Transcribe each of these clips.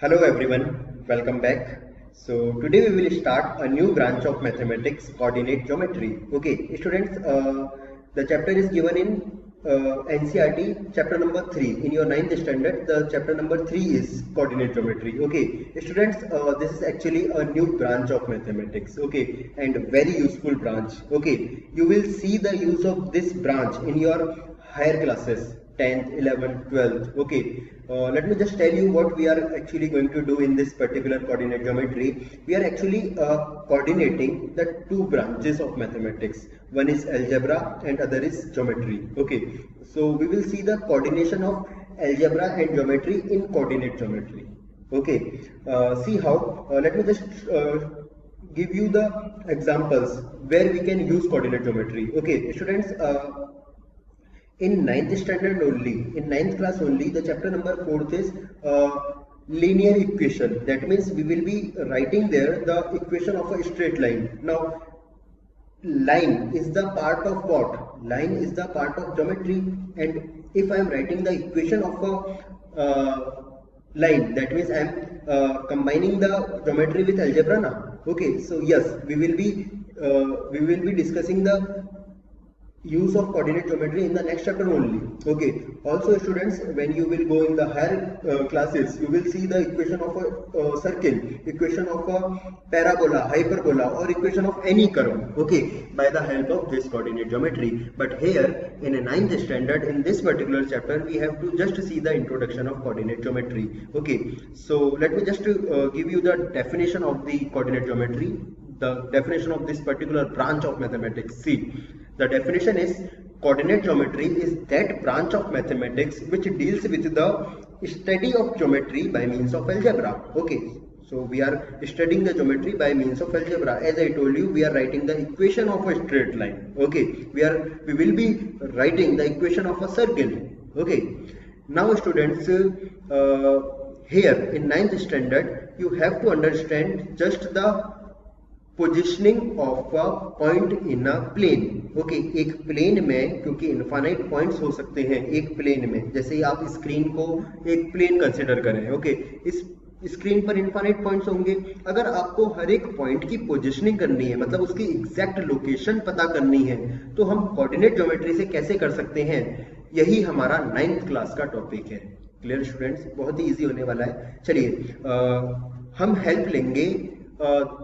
Hello everyone, welcome back. So today we will start a new branch of mathematics, coordinate geometry. Okay, students, the chapter is given in NCERT chapter number 3. In your ninth standard, the chapter number 3 is coordinate geometry. Okay, students, this is actually a new branch of mathematics. Okay, and very useful branch. Okay, you will see the use of this branch in your higher classes. 10th, 11th, 12th. Okay, let me just tell you what we are actually going to do in this particular coordinate geometry. We are actually coordinating the two branches of mathematics. One is algebra and other is geometry. Okay, so we will see the coordination of algebra and geometry in coordinate geometry. Okay, see how. Let me just give you the examples where we can use coordinate geometry. Okay, students. In ninth standard only, in ninth class only, the chapter number 4th is linear equation. That means we will be writing there the equation of a straight line. Now, line is the part of what? Line is the part of geometry, and if I am writing the equation of a line, that means I am combining the geometry with algebra now. Okay, so yes, we will be discussing the use of coordinate geometry in the next chapter only. Okay, also students, when you will go in the higher classes, you will see the equation of a circle, equation of a parabola, hyperbola, or equation of any curve, okay, by the help of this coordinate geometry. But here in a ninth standard, in this particular chapter, we have to just see the introduction of coordinate geometry. Okay, so let me just give you the definition of the coordinate geometry, the definition of this particular branch of mathematics. See, the definition is coordinate geometry is that branch of mathematics which deals with the study of geometry by means of algebra. Okay, so we are studying the geometry by means of algebra. As I told you, we are writing the equation of a straight line. Okay, we will be writing the equation of a circle. Okay, now students, here in ninth standard, you have to understand just the positioning of a point in a plane. Okay, एक plane में, क्योंकि infinite points हो सकते हैं एक plane में, जैसे आप स्क्रीन को एक प्लेन कंसिडर करें. ओके, इस स्क्रीन पर इनफाइनाइट पॉइंट्स होंगे. अगर आपको हर एक पॉइंट की पोजिशनिंग करनी है, मतलब उसकी एग्जैक्ट लोकेशन पता करनी है, तो हम कोऑर्डिनेट ज्योमेट्री से कैसे कर सकते हैं? यही हमारा 9th क्लास का टॉपिक है. Clear students? बहुत ही इजी होने वाला है. चलिए, हम हेल्प लेंगे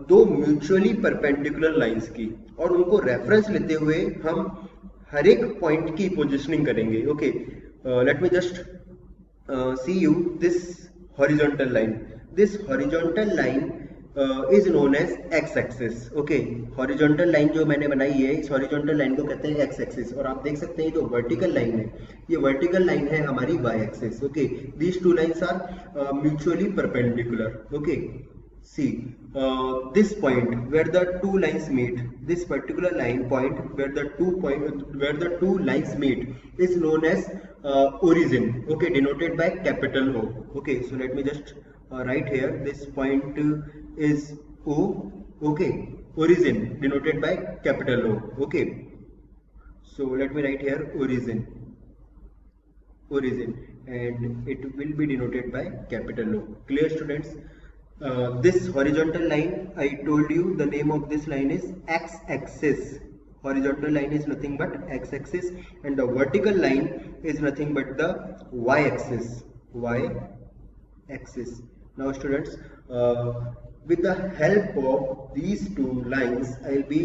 दो म्यूचुअली परपेंडिकुलर लाइंस की, और उनको रेफरेंस लेते हुए हम हर एक पॉइंट की पोजीशनिंग करेंगे. Okay, let me just see you this horizontal line. This horizontal line is known as X axis. Okay, horizontal line जो मैंने बनाई है, इस हॉरिजॉन्टल लाइन को कहते हैं एक्स एक्सिस. और आप देख सकते हैं जो वर्टिकल लाइन है, ये वर्टिकल लाइन है हमारी Y axis. Okay, these two lines are mutually perpendicular. Okay, see this point where the two lines meet, this particular line point where the two lines meet is known as origin. Okay, denoted by capital O. Okay, so let me just write here, this point is O. Okay, origin denoted by capital O. Okay, so let me write here origin, and it will be denoted by capital O. Clear students? This horizontal line, I told you the name of this line is x-axis. Horizontal line is nothing but x-axis, and the vertical line is nothing but the y-axis. Y-axis. Now students, with the help of these two lines, I will be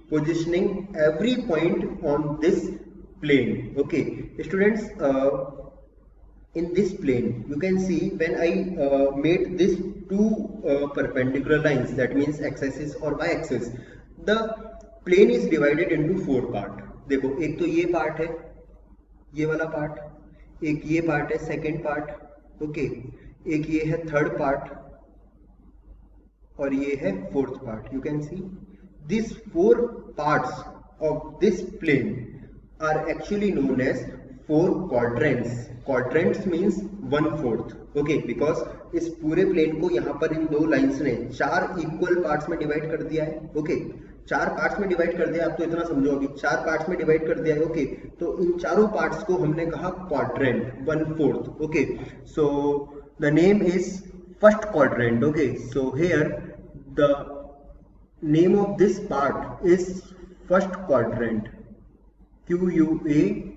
positioning every point on this plane. Okay, students, in this plane you can see when I made this two perpendicular lines, that means x-axis or y-axis, the plane is divided into 4 part. देखो, एक तो ये part है, ये वाला part, एक ये part है सेकेंड पार्ट. ओके, एक ये है थर्ड पार्ट, और ये है fourth part. You can see this 4 parts of this plane are actually known as 4 quadrants. Quadrants means 1/4. Okay, because इस पूरे प्लेन को यहाँ पर इन दो लाइंस ने 4 इक्वल पार्ट्स में डिवाइड कर दिया है. ओके, 4 पार्ट्स में डिवाइड कर दिया. आप तो इतना समझो, अभी 4 पार्ट्स में डिवाइड कर दिया है. ओके, तो इन चारों पार्ट्स को हमने कहा quadrant, 1/4. Okay, so the name is first quadrant. Okay, so here the name of this part is first quadrant, QUADRANT,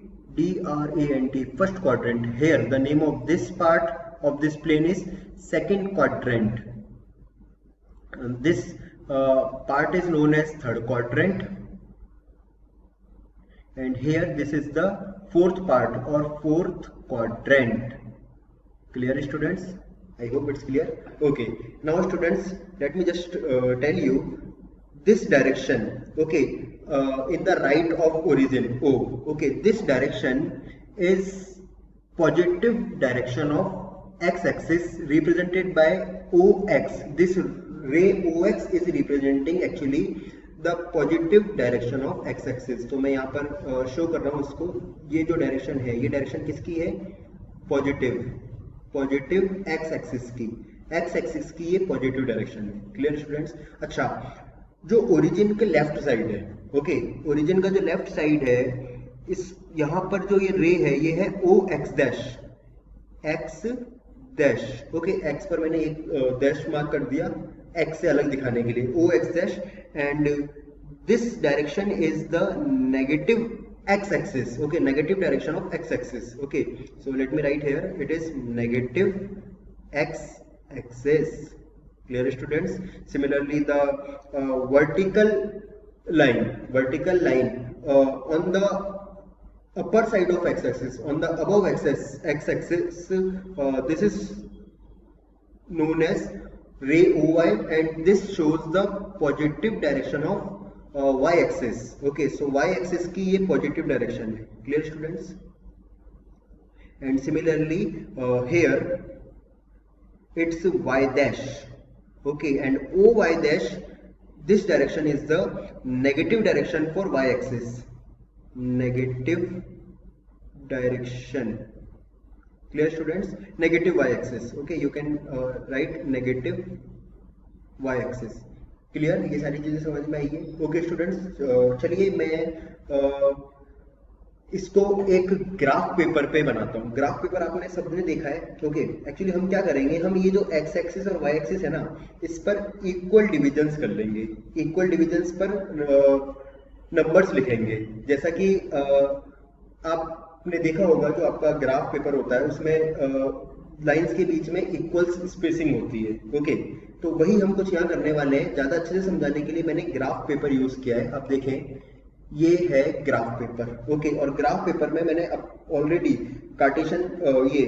first quadrant. Here the name of this part of this plane is second quadrant, and this part is known as third quadrant, and here this is the fourth part or fourth quadrant. Clear, students? I hope it's clear. Okay, now students, let me just tell you this direction. Okay, in the right of origin O. Okay, this direction is positive direction of x-axis represented by OX. This ray OX is representing actually the positive direction of X axis. तो मैं यहाँ पर show कर रहा हूँ उसको. ये जो डायरेक्शन है, ये डायरेक्शन किसकी है? पॉजिटिव एक्स एक्सिस की. एक्स एक्सिस की ये पॉजिटिव डायरेक्शन है. Clear students? अच्छा, जो ओरिजिन के लेफ्ट साइड है, ओके, ओरिजिन का जो लेफ्ट साइड है, इस यहाँ पर जो ये रे है, ये है O X dash, X dash. Okay, X पर मैंने एक डैश मार्क कर दिया एक्स से अलग दिखाने के लिए, O X dash, and this direction is the negative X axis. Okay, negative direction of X axis. Okay, so let me write here, it is negative X axis. Clear, students? Similarly, the vertical line on the upper side of x-axis, on the above x-axis, this is known as ray OY, and this shows the positive direction of y-axis. Okay, so y-axis की ये positive direction है. Clear, students? And similarly, here it's y dash. Okay, and OY dash, this direction is the negative direction for y-axis. Negative direction. Clear, students? Negative y-axis. Okay, you can write negative y-axis. Clear? ये सारी चीजें समझ में आई है? Okay, students, चलिए मैं इसको एक ग्राफ पेपर पे बनाता हूँ. ग्राफ पेपर आपने सबने देखा है. ओके, एक्चुअली हम क्या करेंगे, हम ये जो एक्स एक्सिस और वाई एक्सिस है ना, इस पर इक्वल डिविजन्स कर लेंगे. इक्वल डिविजन्स पर नंबर्स लिखेंगे. जैसा कि आपने देखा होगा, जो आपका ग्राफ पेपर होता है उसमें लाइंस के बीच में इक्वल स्पेसिंग होती है. ओके, तो वही हम कुछ यहाँ करने वाले हैं. ज्यादा अच्छे से समझाने के लिए मैंने ग्राफ पेपर यूज किया है. आप देखें, ये है ग्राफ पेपर. ओके, और ग्राफ पेपर में मैंने ऑलरेडी कार्टेशियन ये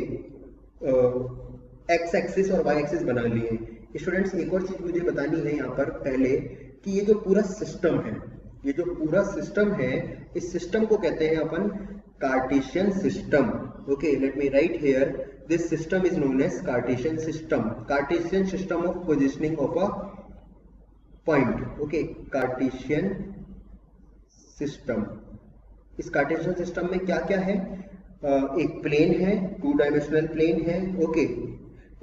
एक्स एक्सिस और वाई एक्सिस बना लिए हैं. स्टूडेंट्स, एक और चीज मुझे बतानी है यहाँ पर पहले, कि ये जो पूरा सिस्टम है, ये जो पूरा सिस्टम है, इस सिस्टम को कहते हैं अपन Cartesian system. Okay, let me write here, this system is known as Cartesian system. Cartesian system of positioning of a point. Okay, Cartesian system. इस कार्टेशियन सिस्टम में क्या क्या है? एक प्लेन है, 2 डायमेंशनल प्लेन है. ओके,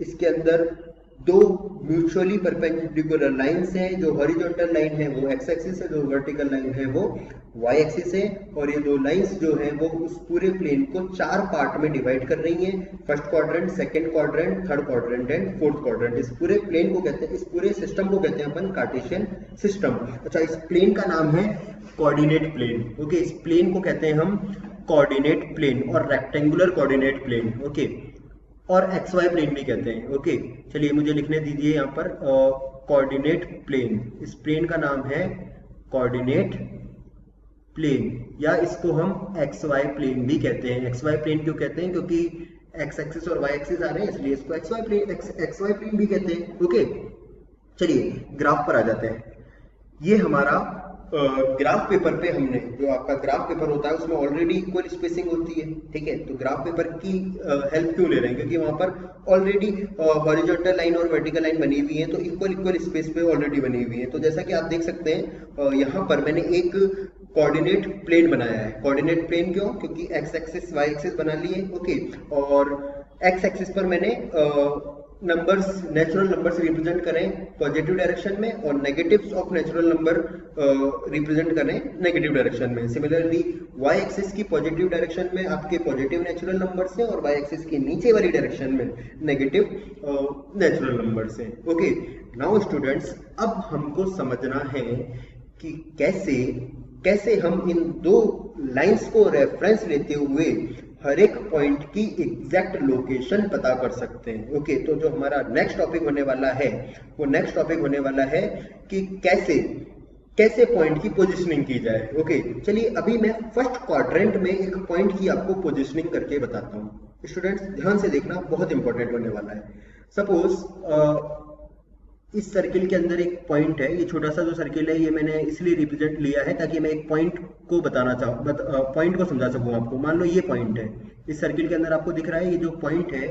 इसके अंदर दो म्यूचुअली परपेंडिकुलर लाइंस हैं. जो हॉरिजॉन्टल लाइन है वो एक्स एक्सिस है, जो वर्टिकल लाइन है वो वाई एक्सिस है. और ये दो लाइंस जो हैं वो उस पूरे प्लेन को 4 पार्ट में डिवाइड कर रही हैं. First quadrant, second quadrant, third quadrant and fourth quadrant. इस पूरे प्लेन को कहते हैं, इस पूरे सिस्टम को कहते हैं अपन कार्टेशियन सिस्टम. अच्छा, इस प्लेन का नाम है कोऑर्डिनेट प्लेन. ओके, इस प्लेन को कहते हैं हम कोऑर्डिनेट प्लेन और रेक्टेंगुलर कोऑर्डिनेट प्लेन. ओके, और एक्स वाई प्लेन भी कहते हैं. ओके, चलिए मुझे लिखने दीजिए यहाँ पर कोऑर्डिनेट प्लेन. इस प्लेन का नाम है कोऑर्डिनेट प्लेन, या इसको हम एक्स वाई प्लेन भी कहते हैं. एक्स वाई प्लेन क्यों कहते हैं? क्योंकि एक्स एक्सिस और वाई एक्सिस आ रहे हैं, इसलिए इसको एक्स वाई प्लेन भी कहते हैं. ओके, चलिए ग्राफ पर आ जाते हैं. ये हमारा ग्राफ पेपर पे हमने, जो आपका ग्राफ पेपर होता है उसमें ऑलरेडी इक्वल स्पेसिंग होती है. ठीक है, तो ग्राफ पेपर की हेल्प क्यों ले रहे हैं? क्योंकि वहां पर ऑलरेडी हॉरिजॉन्टल लाइन और वर्टिकल लाइन बनी हुई है, तो इक्वल स्पेस पे ऑलरेडी बनी हुई है. तो जैसा कि आप देख सकते हैं, यहाँ पर मैंने एक कोऑर्डिनेट प्लेन बनाया है. कोऑर्डिनेट प्लेन क्यों? क्योंकि एक्स एक्सिस वाई एक्सिस बना लिए. ओके, और एक्स एक्सिस पर मैंने नंबर्स नेचुरल नंबर्स रिप्रेजेंट करें पॉजिटिव डायरेक्शन में और negatives of natural number represent करें नेगेटिव डायरेक्शन में। सिमिलरली वाई एक्सिस की पॉजिटिव डायरेक्शन में आपके पॉजिटिव नेचुरल नंबर्स हैं और वाई एक्सिस की नीचे वाली डायरेक्शन में नेगेटिव नेचुरल नंबर्स हैं। ओके, नाउ स्टूडेंट्स, अब हमको समझना है कि कैसे हम इन दो लाइंस को रेफरेंस लेते हुए हर एक पॉइंट की एग्जैक्ट लोकेशन पता कर सकते हैं। ओके, तो जो हमारा नेक्स्ट टॉपिक होने वाला है वो नेक्स्ट टॉपिक होने वाला है कि कैसे पॉइंट की पोजीशनिंग की जाए। ओके, चलिए अभी मैं फर्स्ट क्वाड्रेंट में एक पॉइंट की आपको पोजीशनिंग करके बताता हूँ। स्टूडेंट्स ध्यान से देखना, बहुत इंपॉर्टेंट होने वाला है। सपोज इस सर्किल के अंदर एक पॉइंट है, ये छोटा सा जो सर्किल है ये मैंने इसलिए रिप्रेजेंट लिया है ताकि मैं एक पॉइंट को पॉइंट को समझा सकूं आपको। मान लो ये पॉइंट है, इस सर्किल के अंदर आपको दिख रहा है ये जो पॉइंट है,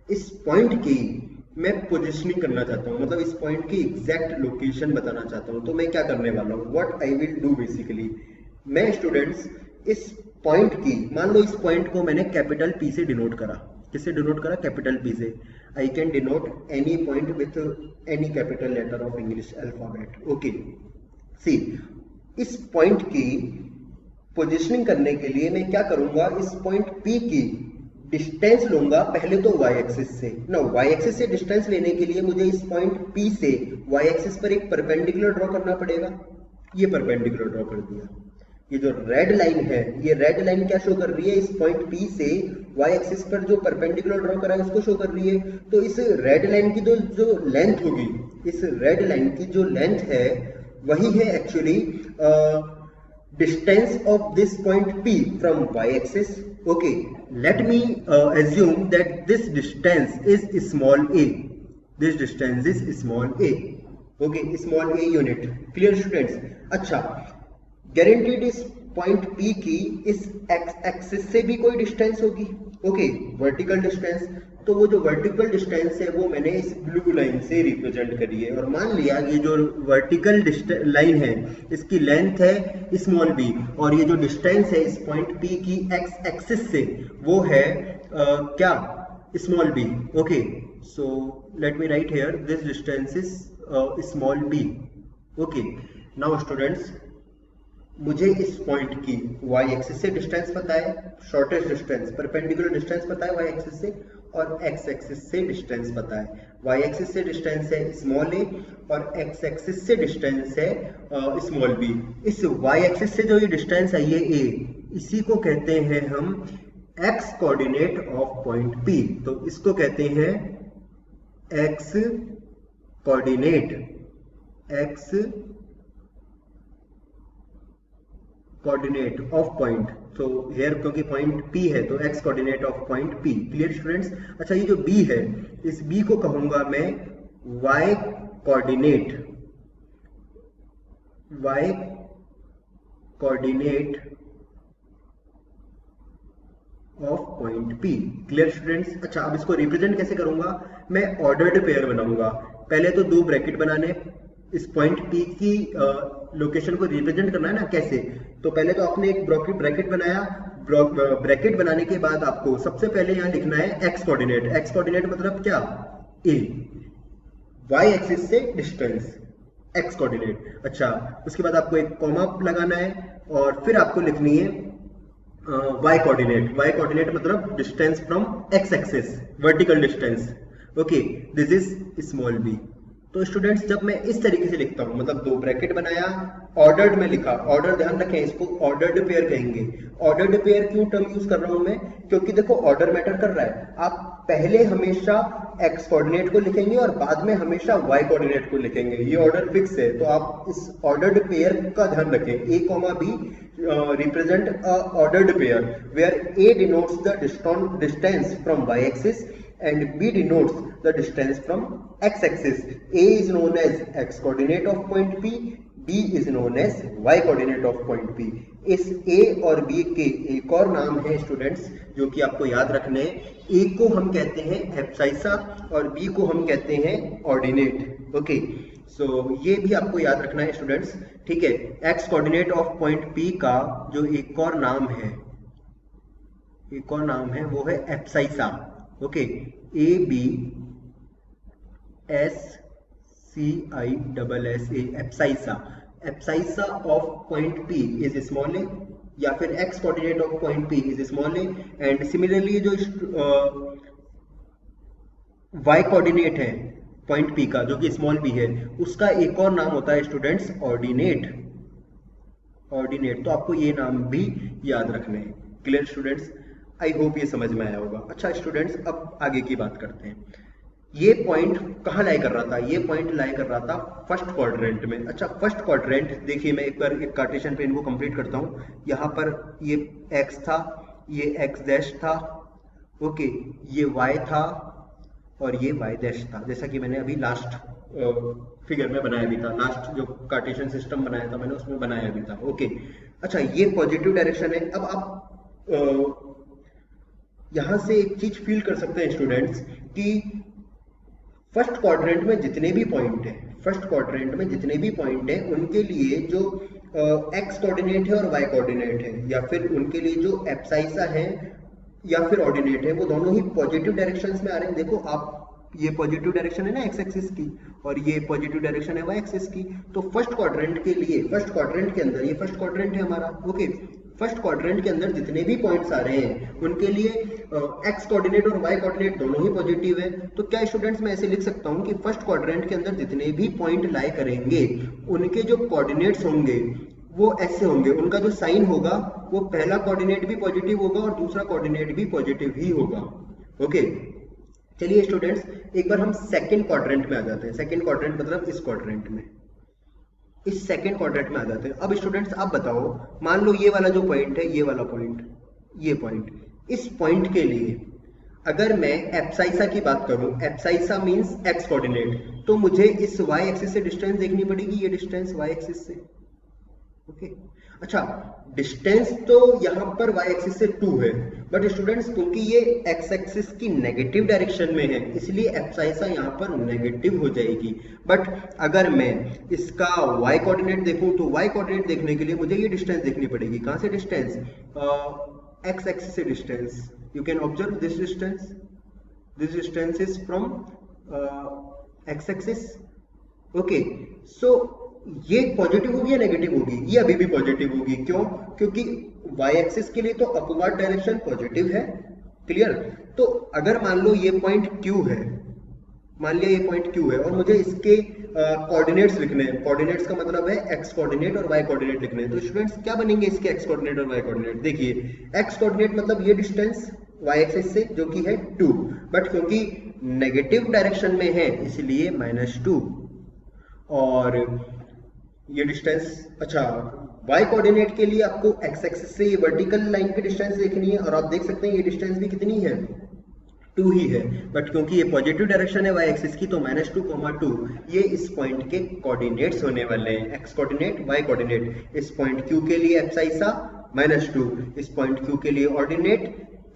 इस पॉइंट की मैं पोजिशनिंग करना चाहता हूँ, मतलब इस पॉइंट की एग्जैक्ट लोकेशन बताना चाहता हूँ। तो मैं क्या करने वाला हूँ, what I will do basically, मैं स्टूडेंट्स इस पॉइंट की, मान लो इस पॉइंट को मैंने कैपिटल पी से डिनोट करा। किससे डिनोट करा? कैपिटल पी से। I can denote any point with any capital letter of English alphabet. Okay, see इस पॉइंट की पोजीशनिंग करने के लिए मैं क्या करूंगा, इस पॉइंट पी की डिस्टेंस लूंगा पहले तो वाई एक्सिस से ना। वाई एक्सिस से डिस्टेंस लेने के लिए मुझे इस पॉइंट पी से वाई एक्सिस पर एक परपेंडिकुलर ड्रॉ करना पड़ेगा। ये परपेंडिकुलर ड्रॉ कर दिया। ये जो रेड लाइन है, ये रेड लाइन क्या शो कर रही है, इस पॉइंट पी से वाई एक्सिस पर जो परपेंडिकुलर ड्रॉ करा है उसको शो कर रही है। तो इस रेड लाइन की जो लेंथ होगी, इस रेड लाइन की जो लेंथ है वही है actually distance of this point P from y-axis. Okay, let me assume that this distance is small a. This distance is small a. Okay, small a unit. Clear students? अच्छा, guaranteed इस point P की इस x axis से भी कोई distance होगी। Okay, vertical distance. तो वो जो वर्टिकल डिस्टेंस है वो मैंने इस ब्लू लाइन से रिप्रेजेंट करी है। और मान लिया ये जो वर्टिकल लाइन है इसकी लेंथ है स्मॉल b, और ये जो डिस्टेंस है इस पॉइंट P की x एक्सिस से वो है क्या, small b। Okay, so let me write here this distance is small b। Okay, now students, मुझे इस पॉइंट की y एक्सिस से डिस्टेंस पता है, शॉर्टेस्ट डिस्टेंस परपेंडिकुलर डिस्टेंस पता है y एक्सिस से, और x एक्सिस से डिस्टेंस पता है। y एक्सिस से डिस्टेंस है स्मॉल a और x एक्सिस से डिस्टेंस है स्मॉल b। इस y एक्सिस से जो ये डिस्टेंस है ये a, इसी को कहते हैं हम x coordinate of point P। तो इसको कहते हैं x coordinate, x coordinate of point. तो हेयर क्योंकि पॉइंट P है तो x coordinate of point P। Clear students? अच्छा, ये जो B है इस B को कहूंगा मैं y coordinate, y coordinate of point P। Clear students? अच्छा, अब इसको रिप्रेजेंट कैसे करूंगा, मैं ऑर्डर्ड पेयर बनाऊंगा। पहले तो दो ब्रैकेट बनाने, इस पॉइंट P की लोकेशन को रिप्रेजेंट करना है ना। कैसे? तो पहले तो आपने एक ब्रैकेट बनाया, ब्रैकेट बनाने के बाद आपको सबसे पहले यहाँ लिखना है x कोऑर्डिनेट। x कोऑर्डिनेट मतलब क्या, a, y एक्सिस से डिस्टेंस x कोऑर्डिनेट। अच्छा, उसके बाद आपको एक कॉमा लगाना है और फिर आपको लिखनी है y कोऑर्डिनेट। y कोऑर्डिनेट मतलब distance from x axis, vertical distance. Okay, this is small b। तो स्टूडेंट्स, जब मैं इस तरीके से लिखता हूं, मतलब दो ब्रैकेट बनाया, ऑर्डर्ड में लिखा, ऑर्डर ध्यान रखें इसको ऑर्डर्ड पेयर कहेंगे। ऑर्डर्ड पेयर क्यों टर्म यूज कर रहा हूं मैं, क्योंकि देखो ऑर्डर मैटर कर रहा है। आप पहले हमेशा x कोऑर्डिनेट को लिखेंगे और बाद में हमेशा y कोऑर्डिनेट को लिखेंगे, ये ऑर्डर फिक्स है। तो आप इस ऑर्डर्ड पेयर का ध्यान रखें, a, b represent a ordered pair where a denotes the distance from y axis and b denotes the distance from x axis. A is known as x coordinate of point P, b is known as y coordinate of point P. इस a और b के एक और नाम है students जो कि आपको याद रखने हैं। a को हम कहते हैं एब्साइसा और b को हम कहते हैं ऑर्डिनेट। ओके, सो ये भी आपको याद रखना है स्टूडेंट्स, ठीक है। x coordinate of point P का जो एक और नाम है वो है abscissa. Okay, A B SCISSA, abscissa, abscissa of point P is small A, या फिर X coordinate of point P is small A. And similarly जो वाई कोऑर्डिनेट है पॉइंट P का जो कि स्मॉल p है, उसका एक और नाम होता है स्टूडेंट्स ऑर्डिनेट। ऑर्डिनेट, तो आपको ये नाम भी याद रखने हैं। क्लियर स्टूडेंट्स, आई होप ये समझ में आया होगा। अच्छा स्टूडेंट्स, अब आगे की बात करते हैं। ये पॉइंट कहाँ लाई कर रहा था? ये पॉइंट लाई कर रहा था फर्स्ट क्वाड्रेंट में। अच्छा फर्स्ट क्वाड्रेंट देखिए, मैं एक बार एक कार्टेशियन प्लेन को कंप्लीट करता हूँ। यहाँ पर ये x था, ये x डैश था, ओके, ये y था और ये y डैश था, जैसा कि मैंने अभी लास्ट फिगर में बनाया भी था, लास्ट जो कार्टेशियन सिस्टम बनाया था मैंने उसमें बनाया भी था। ओके, अच्छा ये पॉजिटिव डायरेक्शन है। अब आप यहां से एक चीज फील कर सकते हैं स्टूडेंट्स कि फर्स्ट क्वाड्रेंट में जितने भी पॉइंट है, फर्स्ट क्वाड्रेंट में जितने भी पॉइंट है उनके लिए जो एक्स कोऑर्डिनेट है और वाई कोऑर्डिनेट है, या फिर उनके लिए जो एप्साइसा है या फिर ऑर्डिनेट है, वो दोनों ही पॉजिटिव डायरेक्शंस में आ रहे हैं। देखो आप, ये पॉजिटिव डायरेक्शन है ना एक्स एक्सिस की, और ये पॉजिटिव डायरेक्शन है वाई एक्सिस की। तो फर्स्ट क्वाड्रेंट के लिए, फर्स्ट क्वाड्रेंट के अंदर, ये फर्स्ट क्वाड्रेंट है हमारा, ओके, फर्स्ट क्वाड्रेंट के अंदर जितने भी पॉइंट्स आ रहे हैं उनके लिए एक्स कोऑर्डिनेट और वाई कोऑर्डिनेट दोनों ही पॉजिटिव है। तो क्या स्टूडेंट्स, मैं ऐसे लिख सकता हूं कि फर्स्ट क्वाड्रेंट के अंदर जितने भी पॉइंट लाई करेंगे उनके जो कोऑर्डिनेट्स होंगे वो ऐसे होंगे, उनका जो साइन होगा वो पहला कोऑर्डिनेट भी पॉजिटिव होगा और दूसरा कोऑर्डिनेट भी पॉजिटिव ही होगा। ओके, चलिए स्टूडेंट्स, एक बार हम सेकंड क्वाड्रेंट में आ जाते हैं। सेकंड क्वाड्रेंट मतलब इस क्वाड्रेंट में, इस सेकंड क्वाड्रेंट में आ जाते हैं। अब स्टूडेंट्स आप बताओ, मान लो ये वाला जो पॉइंट है, ये वाला पॉइंट, ये पॉइंट, इस पॉइंट के लिए अगर मैं एप्साइसा की बात करूं, एप्साइसा मींस एक्स कोऑर्डिनेट, तो मुझे इस वाई एक्सिस से डिस्टेंस देखनी पड़ेगी, ये डिस्टेंस वाई एक्सिस से। ओके, अच्छा डिस्टेंस तो यहां पर y एक्सिस से 2 है, बट स्टूडेंट्स क्योंकि ये x एक्सिस की नेगेटिव डायरेक्शन में है इसलिए एप्साइसा यहां पर नेगेटिव हो जाएगी। बट अगर मैं इसका y कोऑर्डिनेट देखूं तो y कोऑर्डिनेट देखने के लिए मुझे ये डिस्टेंस देखनी पड़ेगी। कहां से डिस्टेंस? x एक्सिस से distance. You can observe this distance is from x axis. Okay, so ये पॉजिटिव होगी या नेगेटिव होगी? ये अभी भी पॉजिटिव होगी। क्यों? क्योंकि y एक्सिस के लिए तो अपवर्ड डायरेक्शन पॉजिटिव है। क्लियर? तो अगर मान लो ये पॉइंट Q है, मान लिया ये पॉइंट Q है और मुझे इसके कोऑर्डिनेट्स लिखने हैं। कोऑर्डिनेट्स का मतलब है x कोऑर्डिनेट और y कोऑर्डिनेट लिखने हैं। तो स्टूडेंट्स क्या बनेंगे इसके x कोऑर्डिनेट और y कोऑर्डिनेट? देखिए x कोऑर्डिनेट मतलब ये डिस्टेंस y एक्सिस से जो कि है 2, बट क्योंकि नेगेटिव डायरेक्शन में है इसलिए -2, और ये डिस्टेंस, अच्छा y कोऑर्डिनेट के लिए आपको x एक्सिस से ये वर्टिकल लाइन की डिस्टेंस देखनी है और आप देख सकते हैं ये डिस्टेंस भी कितनी है, 2 ही है, बट क्योंकि ये पॉजिटिव डायरेक्शन है y एक्सिस की तो -2, 2 ये इस पॉइंट के कोऑर्डिनेट्स होने वाले हैं, x कोऑर्डिनेट, y कोऑर्डिनेट। इस पॉइंट Q के लिए एप्साइसा -2, इस पॉइंट Q के लिए ऑर्डिनेट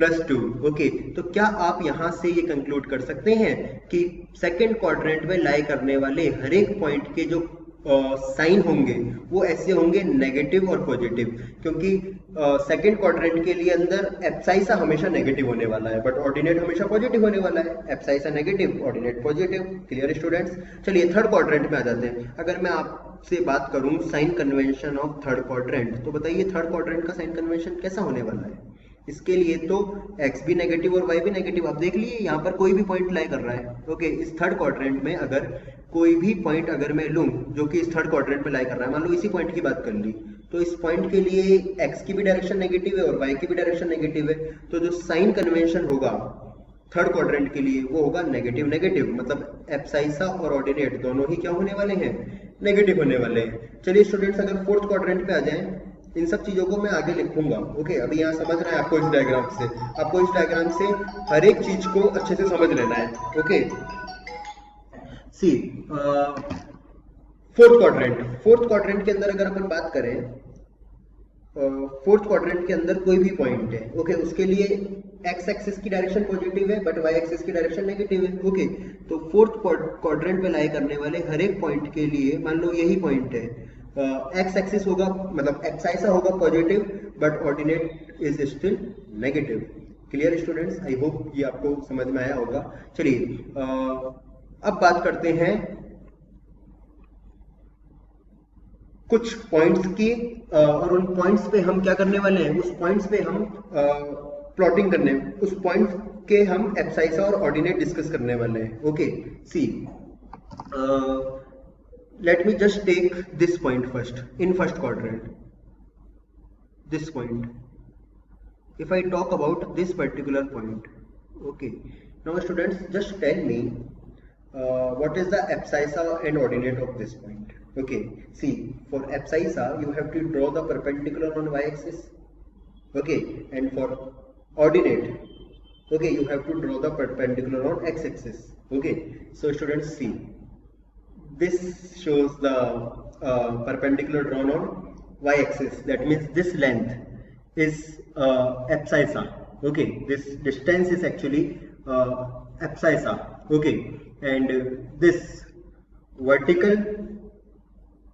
+2। ओके, तो क्या आप यहां से ये कंक्लूड कर सकते हैं कि सेकंड क्वाड्रेंट में लाई करने वाले हर एक पॉइंट के जो साइन होंगे वो ऐसे होंगे नेगेटिव और पॉजिटिव, क्योंकि सेकंड क्वाड्रेंट के लिए अंदर एप्साइसा हमेशा नेगेटिव होने वाला है बट ऑर्डिनेट हमेशा पॉजिटिव होने वाला है। Abscissa negative, ordinate positive. Clear students? चलिए थर्ड क्वाड्रेंट में आ जाते हैं। अगर मैं आपसे बात करूं sign convention of third quadrant, तो बताइए थर्ड क्वाड्रेंट का साइन कन्वेंशन कैसा होने वाला है? इसके लिए तो x भी नेगेटिव और y भी नेगेटिव। आप देख लिए यहाँ पर कोई भी पॉइंट लाई कर रहा है। ओके, इस थर्ड क्वाड्रेंट में अगर कोई भी पॉइंट अगर मैं लूं जो कि इस थर्ड क्वाड्रेंट में लाई कर रहा है, मान लो इसी पॉइंट की बात कर ली, तो इस पॉइंट के लिए x की भी डायरेक्शन नेगेटिव है और y की भी डायरेक्शन नेगेटिव है, तो जो साइन कन्वेंशन होगा थर्ड क्वाड्रेंट के लिए वो होगा नेगेटिव नेगेटिव, मतलब एप्साइसा और ऑर्डिनेट दोनों ही क्या होने वाले हैं, नेगेटिव होने वाले हैं। चलिए स्टूडेंट्स, अगर फोर्थ क्वाड्रेंट पे आ जाए, इन सब चीजों को मैं आगे लिखूंगा। ओके, अभी यहाँ समझ रहे हैं आपको, इस डायग्राम से आपको इस डायग्राम से हर एक चीज को अच्छे से समझ लेना है। ओके, सी फोर्थ क्वाड्रेंट के अंदर अगर अपन बात करें, फोर्थ क्वाड्रेंट के अंदर कोई भी पॉइंट है, ओके, उसके लिए एक्स एक्सिस की डायरेक्शन पॉजिटिव है बट वाई एक्सिस की डायरेक्शन नेगेटिव है। ओके, तो फोर्थ क्वाड्रेंट पे लाई करने वाले हर एक पॉइंट के लिए मान लो यही पॉइंट है, एक्स एक्सिस होगा मतलब एप्साइसा होगा positive but ordinate is still negative. Clear students? I hope ये आपको समझ में आया होगा। चलिए अब बात करते हैं कुछ पॉइंट्स की, और उन पॉइंट्स पे हम क्या करने वाले हैं, उस पॉइंट्स पे हम प्लॉटिंग करने, उस पॉइंट्स के हम एब्साइसा और ऑर्डिनेट डिस्कस करने वाले हैं. Okay, C let me just take this point first, in first quadrant, this point. If I talk about this particular point, okay, now students just tell me what is the abscissa and ordinate of this point. Okay, see, for abscissa you have to draw the perpendicular on y-axis, okay, and for ordinate, okay, you have to draw the perpendicular on x-axis. Okay, so students, see, this shows the perpendicular drawn on y-axis. That means this length is abscissa. Okay, this distance is actually abscissa. Okay, and this vertical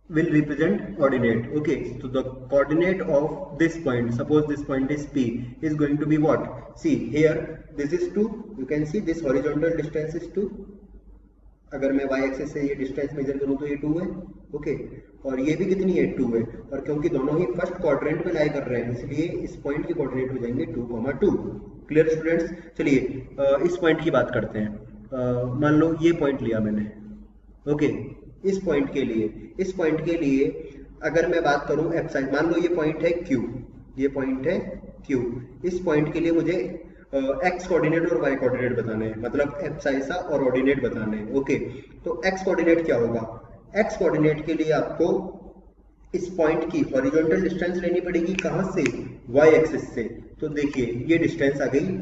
will represent ordinate. Okay, so the coordinate of this point, suppose this point is P, is going to be what? See here, this is 2. You can see this horizontal distance is 2. अगर मैं y axis से ये distance measure करूं तो ये 2 है. Okay, और ये भी कितनी है? 2 है. और क्योंकि दोनों ही फर्स्ट क्वाड्रेंट में लाई कर रहे हैं, इसलिए इस पॉइंट के कोऑर्डिनेट हो जाएंगे 2, 2. Clear students? चलिए इस पॉइंट की बात करते हैं. मान लो ये पॉइंट लिया मैंने. ओके, इस पॉइंट के लिए अगर मैं बात करूं एप्साइड, मान लो ये पॉइंट है Q, ये पॉइंट है Q. इस पॉइंट के लिए मुझे एक्स कोऑर्डिनेट और वाई कोऑर्डिनेट बताने हैं, मतलब एब्साइसा और ऑर्डिनेट बताने हैं. ओके, तो एक्स कोऑर्डिनेट क्या होगा? एक्स कोऑर्डिनेट के लिए आपको इस पॉइंट की हॉरिजॉन्टल डिस्टेंस लेनी पड़ेगी. कहां से? वाई एक्सिस से. तो देखिए ये डिस्टेंस आ गई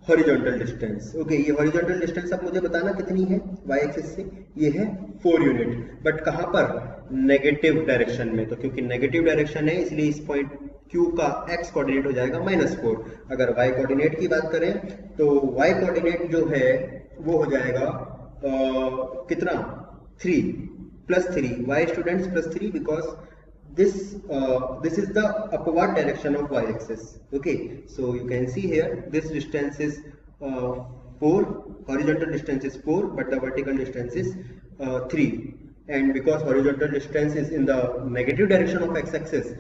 हॉरिजॉन्टल डिस्टेंस. ओके, ये हॉरिजॉन्टल डिस्टेंस अब मुझे बताना कितनी है वाई एक्सिस से. ये है 4 यूनिट. बट कहां पर? नेगेटिव डायरेक्शन में. तो क्योंकि नेगेटिव डायरेक्शन है इसलिए इस पॉइंट Q का x कोऑर्डिनेट हो जाएगा -4. अगर y कोऑर्डिनेट की बात करें तो y कोऑर्डिनेट जो है वो हो जाएगा कितना? 3 +3. Why students +3? Because this is the upward direction of y axis. Okay, so you can see here this distance is 4, horizontal distance is 4, but the vertical distance is 3. And because horizontal distance is in the negative direction of x-axis,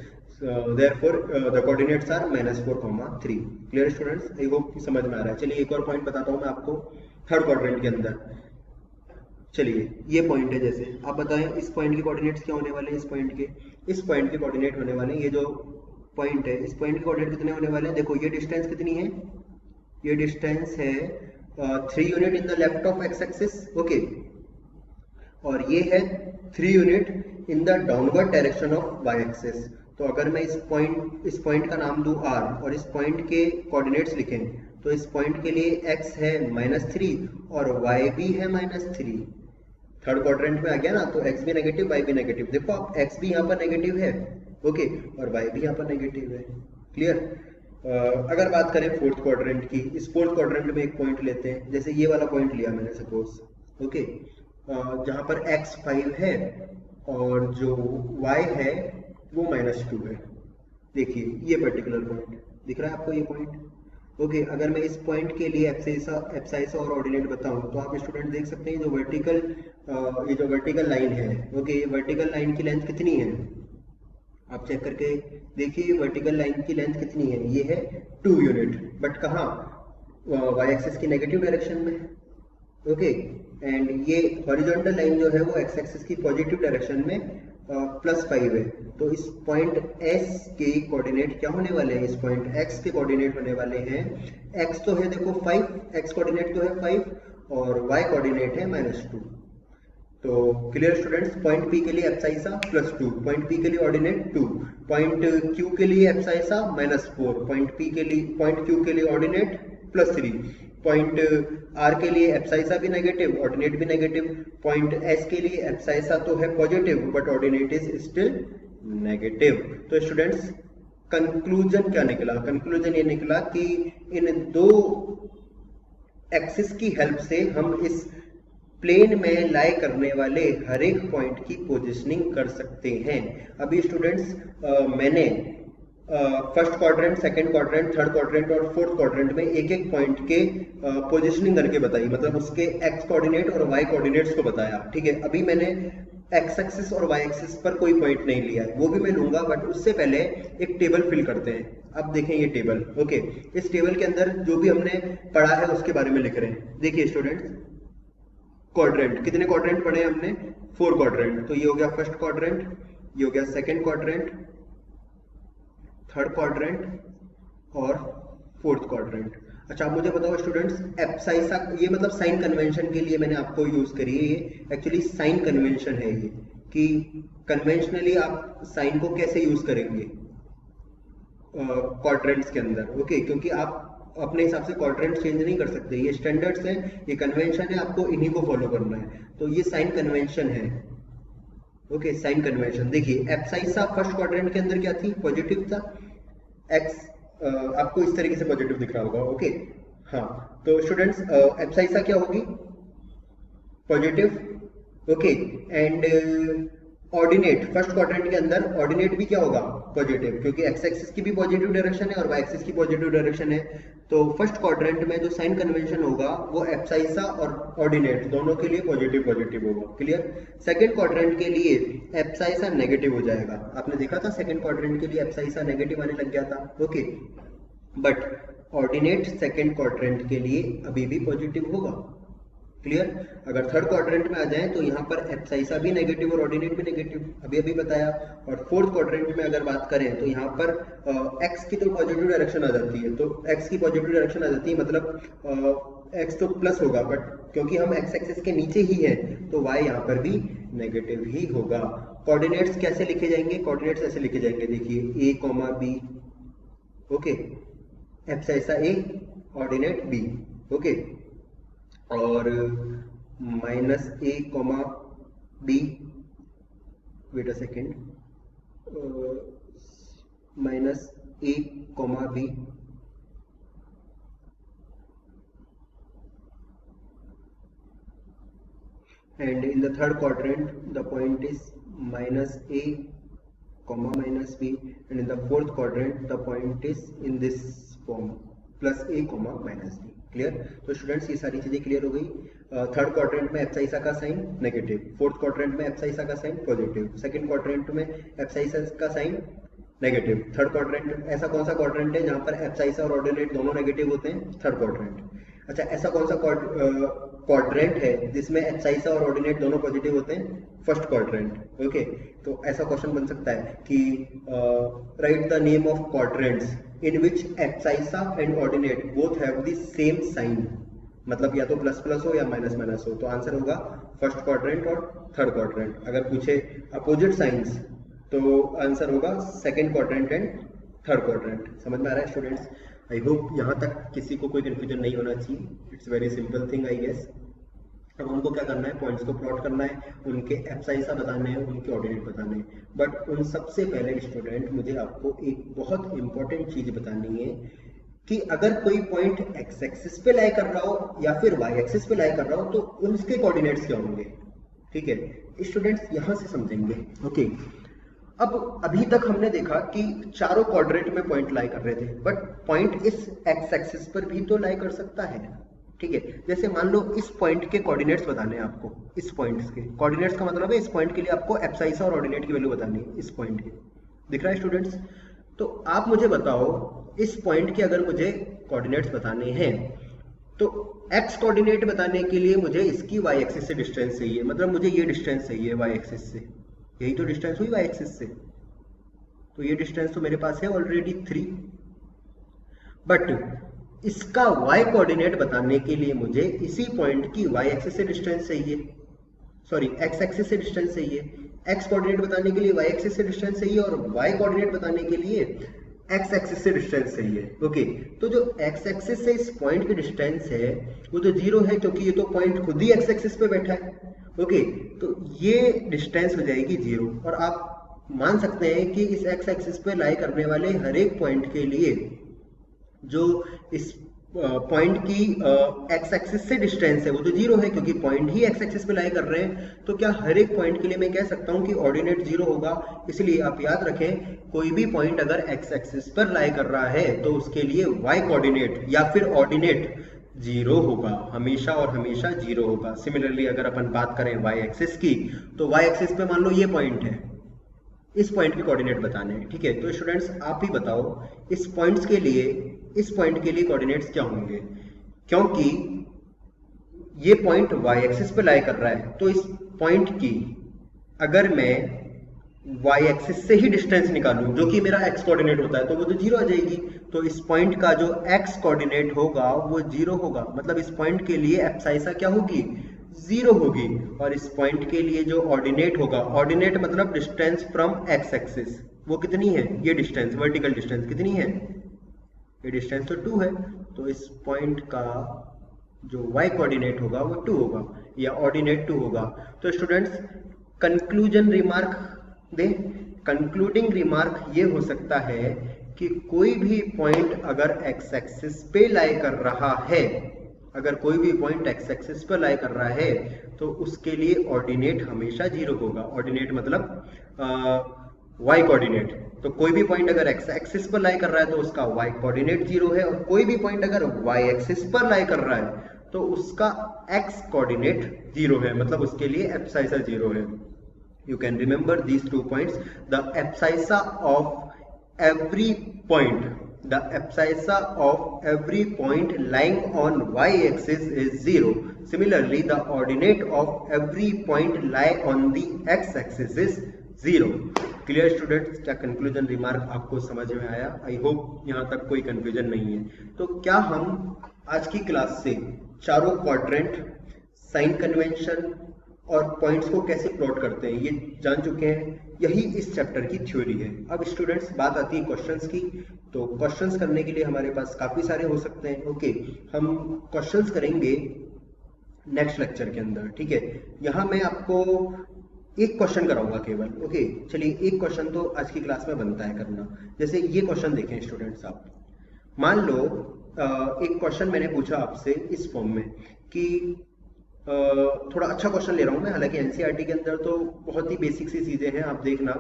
therefore the coordinates are -4, 3. Clear students? I hope समझ में आ रहा है. चलिए एक और point बताता हूँ मैं आपको थर्ड क्वाड्रेंट के अंदर. चलिए ये पॉइंट है, जैसे आप बताएं इस पॉइंट के कोऑर्डिनेट्स क्या होने वाले हैं? इस पॉइंट के कोऑर्डिनेट होने वाले हैं, ये जो पॉइंट है इस पॉइंट के कोऑर्डिनेट कितने होने वाले हैं? देखो ये डिस्टेंस कितनी है? ये डिस्टेंस है 3 unit in the left of X axis. Okay, और ये है 3 unit in the downward direction of Y axis. तो अगर मैं इस पॉइंट का नाम दूं R और इस पॉइंट के कोऑर्डिनेट्स लिखें तो इस पॉइंट के लिए x है -3 और y भी है -3. थर्ड क्वाड्रेंट में आ गया ना, तो x भी नेगेटिव y भी नेगेटिव. देखो आप x भी यहाँ पर नेगेटिव है. ओके, और y भी यहाँ पर नेगेटिव है. क्लियर? अगर बात करें फोर्थ क्वाड्रेंट की, इस फोर्थ क्वाड्रेंट में एक पॉइंट लेते हैं, जैसे ये वाला पॉइंट लिया मैंने सपोज. ओके, जहाँ पर x 5 है और जो y है वो -2 है. देखिए ये पर्टिकुलर पॉइंट दिख रहा है आपको, ये पॉइंट. ओके, अगर मैं इस पॉइंट के लिए एब्साइसा और ऑर्डिनेट बताऊं तो आप स्टूडेंट देख सकते हैं ये जो वर्टिकल लाइन है. ओके, ये वर्टिकल लाइन की लेंथ कितनी है? आप चेक करके देखिए वर्टिकल लाइन की लेंथ कितनी है? ये है 2 यूनिट. बट कहाँ? वाई एक्सिस की नेगेटिव डायरेक्शन में. ओके, एंड ये हॉरिजॉन्टल लाइन जो है वो एक्स एक्सिस की पॉजिटिव डायरेक्शन में +5 है. तो इस पॉइंट S के कोऑर्डिनेट क्या होने वाले हैं? इस पॉइंट X के कोऑर्डिनेट होने वाले हैं. X तो है देखो 5, X कोऑर्डिनेट तो है 5 और Y कोऑर्डिनेट है -2. तो क्लियर स्टूडेंट्स? पॉइंट P के लिए एब्साइसा +2, पॉइंट P के लिए ऑर्डिनेट 2, पॉइंट Q के लिए एब्साइसा -4, पॉइंट Q के लिए ऑर्डिनेट +3, पॉइंट R के लिए एब्साइसा भी नेगेटिव, ऑर्डिनेट भी नेगेटिव. पॉइंट S के लिए एब्साइसा तो है positive but ordinate is still negative. तो स्टूडेंट्स कंक्लूजन क्या निकला? कंक्लूजन ये निकला कि इन दो एक्सिस की हेल्प से हम इस प्लेन में लाई करने वाले हर एक पॉइंट की पोजीशनिंग कर सकते हैं. अभी स्टूडेंट्स मैंने first quadrant, second quadrant, third quadrant और फोर्थ क्वाड्रेंट में एक एक पॉइंट के पोजिशनिंग करके बताई, मतलब उसके एक्स कोऑर्डिनेट और वाई कोऑर्डिनेट्स को बताया। ठीक है, अभी मैंने एक्स एक्सिस और वाई एक्सिस पर कोई पॉइंट नहीं लिया है, वो भी मैं लूंगा, बट उससे पहले एक टेबल फिल करते हैं। अब देखें ये टेबल, ओके, इस टेबल के अंदर जो भी हमने पढ़ा है उसके बारे में लिख रहे हैं। देखिए स्टूडेंट्स, क्वाड्रेंट, कितने क्वाड्रेंट पढ़े हमने? 4 क्वाड्रेंट। तो ये हो गया फर्स्ट क्वाड्रेंट, ये हो गया सेकंड क्वाड्रेंट, थर्ड क्वाड्रेंट और फोर्थ क्वाड्रेंट। अच्छा, मुझे बताओ स्टूडेंट्स, एप्साइसा, ये मतलब साइन कन्वेंशन के लिए मैंने आपको यूज करी है, ये एक्चुअली साइन कन्वेंशन है ये, कि कन्वेंशनली आप साइन को कैसे यूज करेंगे क्वाड्रेंट्स के अंदर। ओके, क्योंकि आप अपने हिसाब से क्वाड्रेंट चेंज नहीं कर सकते, ये स्टैंडर्ड्स हैं, ये कन्वेंशन है, आपको इन्हीं को फॉलो करना है। तो ये साइन कन्वेंशन है। Okay, sign convention. देखिए एप्साइसा फर्स्ट क्वाड्रेंट के अंदर क्या थी? पॉजिटिव था। एक्स आपको इस तरीके से पॉजिटिव दिख रहा होगा। ओके, हाँ, तो स्टूडेंट्स एप्साइसा क्या होगी? Positive. Okay, and ordinate first quadrant के अंदर ऑर्डिनेट भी क्या होगा? पॉजिटिव, क्योंकि एक्स एक्सिस की भी पॉजिटिव डायरेक्शन है और वाई एक्सिस की पॉजिटिव डायरेक्शन है। तो फर्स्ट क्वाड्रेंट में जो साइन कन्वेंशन होगा वो एप्साइसा और ऑर्डिनेट दोनों के लिए पॉजिटिव पॉजिटिव होगा। क्लियर? सेकंड क्वाड्रेंट के लिए एप्साइसा नेगेटिव हो जाएगा। आपने देखा था सेकंड क्वाड्रेंट के लिए एप्साइसा नेगेटिव आने लग गया था। Okay, but ordinate second quadrant के लिए अभी भी पॉजिटिव होगा। क्लियर? अगर थर्ड क्वाड्रेंट में आ जाए तो यहाँ पर एप्साइसा भी नेगेटिव और ऑर्डिनेट भी नेगेटिव, अभी अभी बताया। और फोर्थ क्वाड्रेंट में अगर बात करें तो यहाँ पर एक्स की तो पॉजिटिव डायरेक्शन आ जाती है, तो एक्स की पॉजिटिव डायरेक्शन आ जाती है, मतलब एक्स तो प्लस होगा, बट क्योंकि हम एक्स एक्सिस के नीचे ही हैं तो वाई यहाँ पर भी नेगेटिव ही होगा। कोऑर्डिनेट्स कैसे लिखे जाएंगे? कोऑर्डिनेट्स ऐसे लिखे जाएंगे, देखिए A comma B. Okay, abscissa A, ordinate B. Okay, और minus A comma B, wait a second, minus A comma B, and in the third quadrant the point is minus a comma minus b, and in the fourth quadrant the point is in this form plus a comma minus b. Clear? तो students ये सारी चीजें clear हो गई। Third quadrant में एप्साइसा का sign negative, fourth quadrant में एप्साइसा का साइन पॉजिटिव, सेकंड क्वाड्रेंट में एप्साइसा का साइन नेगेटिव, थर्ड क्वाड्रेंट, ऐसा कौन सा क्वाड्रेंट है जहां पर एप्साइसा और ऑर्डिनेट दोनों नेगेटिव होते हैं? Third quadrant. अच्छा, ऐसा कौन सा क्वाड्रेंट है जिसमें एप्साइसा और ऑर्डिनेट दोनों पॉजिटिव होते हैं? First quadrant. ओके, तो ऐसा क्वेश्चन बन सकता है कि write the name of quadrants in which abscissa and ordinate both have the same sign, मतलब या तो प्लस प्लस हो या माइनस माइनस हो। तो आंसर होगा फर्स्ट क्वाड्रेंट और थर्ड क्वाड्रेंट। अगर पूछे अपोजिट साइंस तो आंसर होगा second quadrant and third quadrant. समझ में आ रहा है स्टूडेंट्स? आई होप यहाँ तक किसी को कोई कंफ्यूजन नहीं होना चाहिए। It's very simple thing I guess. अब हमको क्या करना है? पॉइंट्स को प्लॉट करना है, उनके एप्साइसा बताने हैं, उनके ऑर्डिनेट बताने हैं। बट उन सबसे पहले स्टूडेंट मुझे आपको एक बहुत इंपॉर्टेंट चीज बतानी है कि अगर कोई पॉइंट एक्स एक्सिस पे लाई कर रहा हो या फिर वाई एक्सिस पे लाई कर रहा हो तो उसके कोऑर्डिनेट्स क्या होंगे। ठीक है स्टूडेंट्स, यहां से समझेंगे। ओके, अब अभी तक हमने देखा कि चारों क्वाड्रेंट में पॉइंट लाई कर रहे थे, बट पॉइंट इस एक्स एक्सिस पर भी तो लाई कर सकता है। ठीक है, जैसे मान लो इस पॉइंट के कोऑर्डिनेट्स बताने हैं आपको, इस पॉइंट्स के कोऑर्डिनेट्स का मतलब है इस पॉइंट के लिए आपको एप्साइसा और ऑर्डिनेट की वैल्यू बतानी है इस पॉइंट के। दिख रहा है स्टूडेंट्स? तो आप मुझे बताओ इस पॉइंट के अगर मुझे कोऑर्डिनेट्स बताने हैं तो एक्स कोऑर्डिनेट बताने के लिए मुझे इसकी वाई एक्सिस से डिस्टेंस चाहिए, मतलब मुझे ये डिस्टेंस चाहिए वाई एक्सिस से, यही तो डिस्टेंस हुई वाई एक्सिस से। तो ये डिस्टेंस तो मेरे पास है ऑलरेडी 3, बट इसका y कोऑर्डिनेट बताने के लिए मुझे इसी पॉइंट की y एक्सिस से डिस्टेंस चाहिए, सॉरी x एक्सिस से डिस्टेंस चाहिए। x कोऑर्डिनेट बताने के लिए y एक्सिस से डिस्टेंस चाहिए और y कोऑर्डिनेट बताने के लिए x एक्सिस से डिस्टेंस चाहिए। ओके, तो जो x एक्सिस से इस पॉइंट की डिस्टेंस है वो तो 0 है, क्योंकि ये तो पॉइंट खुद ही x एक्सिस पे बैठा है। ओके, तो ये डिस्टेंस हो जाएगी 0, और आप मान सकते हैं कि इस x एक्सिस पे लाई करने वाले हर एक पॉइंट के लिए जो इस पॉइंट की एक्स एक्सिस से डिस्टेंस है वो तो जीरो है, क्योंकि पॉइंट ही एक्स एक्सिस पे लाई कर रहे हैं। तो क्या हर एक पॉइंट के लिए मैं कह सकता हूँ कि ऑर्डिनेट जीरो होगा? इसलिए आप याद रखें, कोई भी पॉइंट अगर एक्स एक्सिस पर लाई कर रहा है तो उसके लिए वाई कोऑर्डिनेट या फिर ऑर्डिनेट जीरो होगा, हमेशा और हमेशा जीरो होगा। सिमिलरली अगर अपन बात करें वाई एक्सिस की, तो वाई एक्सिस पे मान लो ये पॉइंट है, इस पॉइंट के कोऑर्डिनेट बताने हैं, ठीक है। तो स्टूडेंट्स आप ही बताओ, इस पॉइंट्स के लिए, इस पॉइंट के लिए कोऑर्डिनेट्स क्या होंगे? क्योंकि ये पॉइंट वाई एक्सिस पे लाई कर रहा है, तो इस पॉइंट की अगर मैं वाई एक्सिस से ही डिस्टेंस निकालूं, जो कि मेरा एक्स कोऑर्डिनेट होता है, तो वो तो जीरो आ जाएगी। तो इस पॉइंट का जो एक्स कोऑर्डिनेट होगा वो जीरो होगा, मतलब इस पॉइंट के लिए एप्साइसा क्या होगी? जीरो होगी। और इस पॉइंट के लिए जो ऑर्डिनेट होगा, ऑर्डिनेट मतलब डिस्टेंस फ्रॉम एक्स एक्सिस, वो कितनी है? ये डिस्टेंस, वर्टिकल डिस्टेंस कितनी है? ये डिस्टेंस तो 2 है। तो इस पॉइंट का जो y कोऑर्डिनेट होगा वो 2 होगा, या ऑर्डिनेट 2 होगा। तो स्टूडेंट्स कंक्लूजन रिमार्क दे, कंक्लूडिंग रिमार्क ये हो सकता है कि कोई भी पॉइंट अगर x एक्सिस पे लाई कर रहा है, अगर कोई भी पॉइंट x एक्सिस पर लाई कर रहा है, तो उसके लिए ऑर्डिनेट हमेशा जीरो होगा। ऑर्डिनेट मतलब y कोऑर्डिनेट। तो कोई भी पॉइंट अगर x एक्सिस पर लाई कर रहा है तो उसका y कोऑर्डिनेट जीरो है, और कोई भी पॉइंट अगर y एक्सिस पर लाई कर रहा है तो उसका x कोऑर्डिनेट जीरो है, मतलब उसके लिए एब्साइसा जीरो है। You can remember these 2 points. The abscissa of every point, the abscissa of every point lying on y-axis is 0. Similarly, the ordinate of every point lie on the x-axis is 0. Clear students? क्या conclusion remark आपको समझ में आया? I hope यहाँ तक कोई confusion नहीं है। तो क्या हम आज की क्लास से चारों क्वाड्रेंट, साइन कन्वेंशन और पॉइंट्स को कैसे प्लॉट करते हैं ये जान चुके हैं? यही इस चैप्टर की थ्योरी है। अब स्टूडेंट्स बात आती है क्वेश्चंस की। तो क्वेश्चंस करने के लिए हमारे पास काफी सारे हो सकते हैं। ओके, हम क्वेश्चंस करेंगे नेक्स्ट लेक्चर के अंदर, ठीक है। यहाँ मैं आपको एक क्वेश्चन कराऊंगा केवल। ओके, चलिए एक क्वेश्चन तो आज की क्लास में बनता है करना। जैसे ये क्वेश्चन देखें स्टूडेंट्स, आप मान लो एक क्वेश्चन मैंने पूछा आपसे इस फॉर्म में कि थोड़ा अच्छा क्वेश्चन ले रहा हूँ मैं, हालांकि एनसीईआरटी के अंदर तो बहुत ही बेसिक सी चीजें हैं, आप देखना।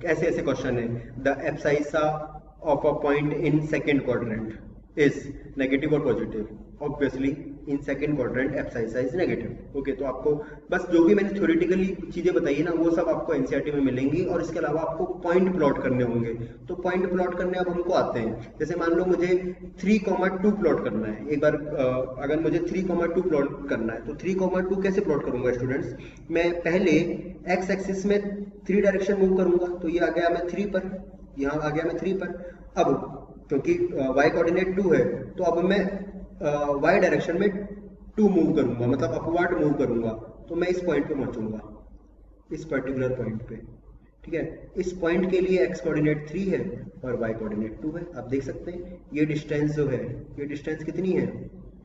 ऐसे ऐसे क्वेश्चन है, the abscissa of a point in second quadrant is negative और positive. Obviously in second quadrant abscissa is negative. Okay, तो आपको बस जो भी मैंने थ्योरेटिकली चीजें बताई है ना, वो सब आपको एनसीईआरटी में मिलेंगी, और इसके अलावा आपको पॉइंट प्लॉट करने होंगे। तो पॉइंट प्लॉट करने अब हमको आते हैं। जैसे मान लो मुझे 3,2 प्लॉट करना है। एक बार अगर मुझे 3,2 प्लॉट करना है तो 3,2 कैसे प्लॉट करूंगा स्टूडेंट्स? मैं पहले एक्स एक्सिस में 3 डायरेक्शन मूव करूंगा, तो ये आ गया मैं 3 पर, यहाँ आ गया मैं 3 पर। अब क्योंकि y कोऑर्डिनेट 2 है, तो अब मैं y डायरेक्शन में 2 मूव करूंगा, मतलब अपवर्ड मूव करूंगा, तो मैं इस पॉइंट पे पहुंचूंगा, इस पर्टिकुलर पॉइंट पे, ठीक है। इस पॉइंट के लिए x कोऑर्डिनेट 3 है और y कोऑर्डिनेट 2 है। आप देख सकते हैं ये डिस्टेंस जो है, ये डिस्टेंस कितनी है?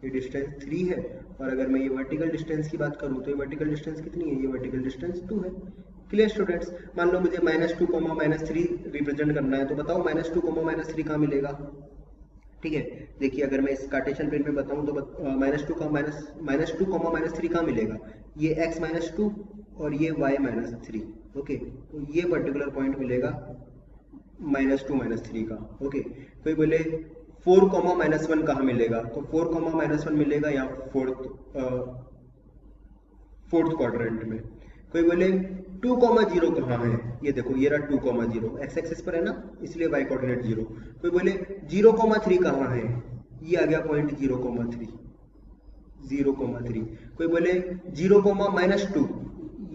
ये डिस्टेंस 3 है। और अगर मैं ये वर्टिकल डिस्टेंस की बात करूं तो ये वर्टिकल डिस्टेंस कितनी है? ये वर्टिकल डिस्टेंस 2 है। Clear students? मान लो मुझे -2, -3 रिप्रेजेंट करना है, तो बताओ -2, -3 कहाँ मिलेगा? ठीक है, देखिए अगर मैं इस कार्टेशियन प्लेन में बताऊं तो -2, -3 कहाँ मिलेगा? ये x -2 और ये y -3। ओके, तो ये पर्टिकुलर पॉइंट मिलेगा -2, -3 का। ओके, कोई बोले 4, -1 कहाँ मिलेगा? तो 4, -1 मिलेगा या फोर्थ क्वाड्रेंट में। कोई बोले 2, 0 कहाँ है? ये देखो, ये रहा 2, 0 एक्स एक्सिस पर है ना, इसलिए y कोऑर्डिनेट 0। कोई बोले 0, 3 कहाँ है? ये आ गया पॉइंट 0, 3, 0,3। कोई बोले 0, -2,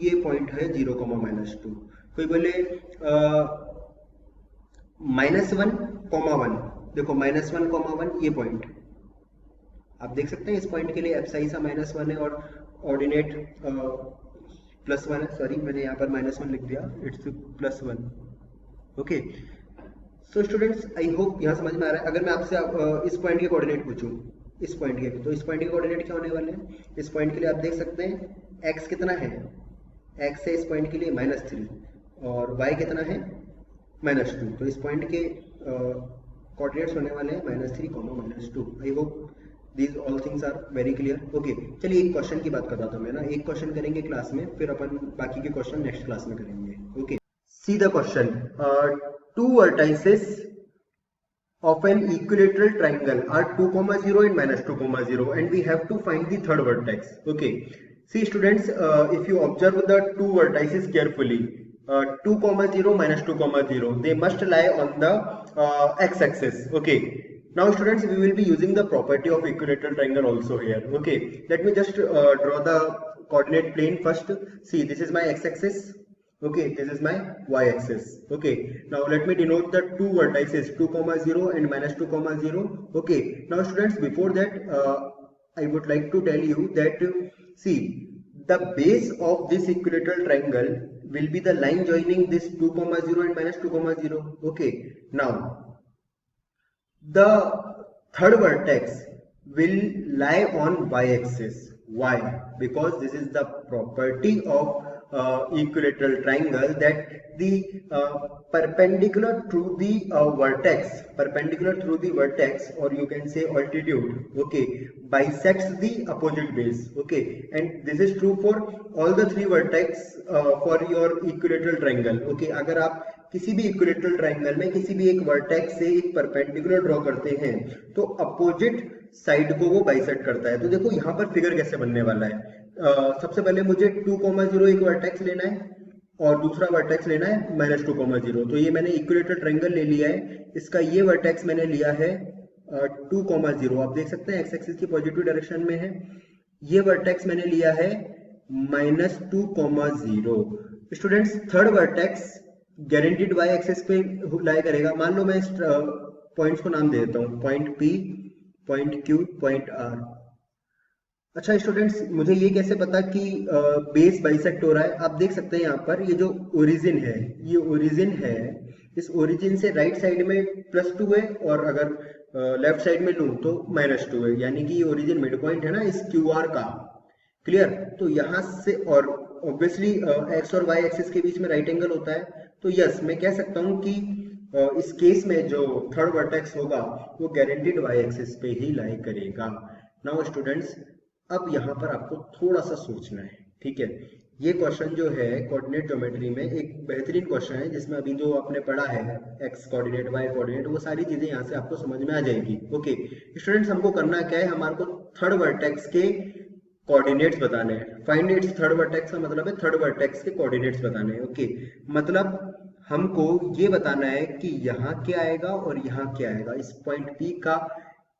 ये पॉइंट है 0, -2। कोई बोले -1, देखो -1, ये पॉइंट आप देख सकते हैं। इस पॉइंट के लिए एब्साइसा -1 है और ऑर्डिनेट +1 है। सॉरी, मैंने यहाँ पर -1 लिख दिया, it's +1। Okay, so students I hope यहाँ समझ में आ रहा है। अगर मैं आपसे इस पॉइंट के कोऑर्डिनेट पूछूं, इस पॉइंट के, तो इस पॉइंट के कोऑर्डिनेट क्या होने वाले हैं? इस पॉइंट के लिए आप देख सकते हैं x कितना है? x है इस पॉइंट के लिए -3 और y कितना है? -2। तो इस पॉइंट के कोऑर्डिनेट्स होने वाले हैं -3, -2। I hope these all things are very clear। Okay चलिए एक क्वेश्चन की बात कर रहा था मैं ना, एक क्वेश्चन करेंगे क्लास में, फिर अपन बाकी के क्वेश्चन नेक्स्ट क्लास में करेंगे। Okay see the question, two vertices of an equilateral triangle are 2, 0 and -2, 0 and we have to find the third vertex। Okay, see students, if you observe the two vertices carefully, 2, 0, -2, 0, they must lie on the x-axis। Okay, now students, we will be using the property of equilateral triangle also here। Okay, let me just draw the coordinate plane first। See, this is my x-axis, okay, this is my y-axis। Okay, now let me denote the two vertices 2, 0 and -2, 0। Okay, now students, before that I would like to tell you that see, the base of this equilateral triangle will be the line joining this 2, 0 and -2, 0। Okay, now the third vertex will lie on y-axis। Why? Because this is the property of equilateral triangle, that the perpendicular through the vertex, or you can say altitude, okay, bisects the opposite base। Okay, and this is true for all the three vertex for your equilateral triangle। Okay, अगर आप किसी भी equilateral triangle में किसी भी एक vertex से एक परपेंडिकुलर ड्रॉ करते हैं तो अपोजिट साइड को वो बाइसेक्ट करता है। तो देखो यहाँ पर फिगर कैसे बनने वाला है। सबसे पहले मुझे 2, 0 एक वर्टेक्स लेना है और दूसरा वर्टेक्स लेना है -2, 0। तो ये मैंने इक्विलेटरल ट्रायंगल ले लिया है, इसका ये वर्टेक्स मैंने लिया है 2, 0। आप देख सकते हैं एक्स एक्सिस की पॉजिटिव डायरेक्शन में है। ये वर्टेक्स मैंने लिया है -2, 0। Students, third vertex guaranteed Y axis पे लाई करेगा। मान लो मैं इस पॉइंट्स को नाम दे देता हूँ, point P, point Q, point R। अच्छा स्टूडेंट्स, मुझे ये कैसे पता कि बेस बाइसेक्ट हो रहा है? आप देख सकते हैं यहाँ पर ये जो ओरिजिन है, ये ओरिजिन है, इस ओरिजिन से राइट साइड में +2 है और अगर लेफ्ट साइड में लूँ तो -2 है, यानी कि ये ओरिजिन मिड पॉइंट है ना इस QR का। क्लियर? तो यहाँ से, और ऑब्वियसली एक्स और वाई एक्सिस के बीच में राइट एंगल होता है, तो यस मैं कह सकता हूँ कि इस केस में जो थर्ड वर्टेक्स होगा वो गारंटीड वाई एक्सिस पे ही लाई करेगा। नाउ स्टूडेंट्स, अब यहाँ पर आपको थोड़ा सा सोचना है, ठीक है। ये क्वेश्चन जो है कोऑर्डिनेट ज्योमेट्री में एक बेहतरीन क्वेश्चन है, जिसमें अभी जो आपने पढ़ा है एक्स कोऑर्डिनेट, वाई कोऑर्डिनेट, वो सारी चीजें यहाँ से आपको समझ में आ जाएगी। ओके स्टूडेंट्स, हमको करना क्या है, हमारे को थर्ड वर्टेक्स के कोऑर्डिनेट्स बताने हैं। फाइंड इट्स थर्ड वर्टेक्स का मतलब है थर्ड वर्टेक्स के कोऑर्डिनेट्स बताने हैं। ओके, मतलब हमको ये बताना है कि यहाँ क्या आएगा और यहाँ क्या आएगा, इस पॉइंट P का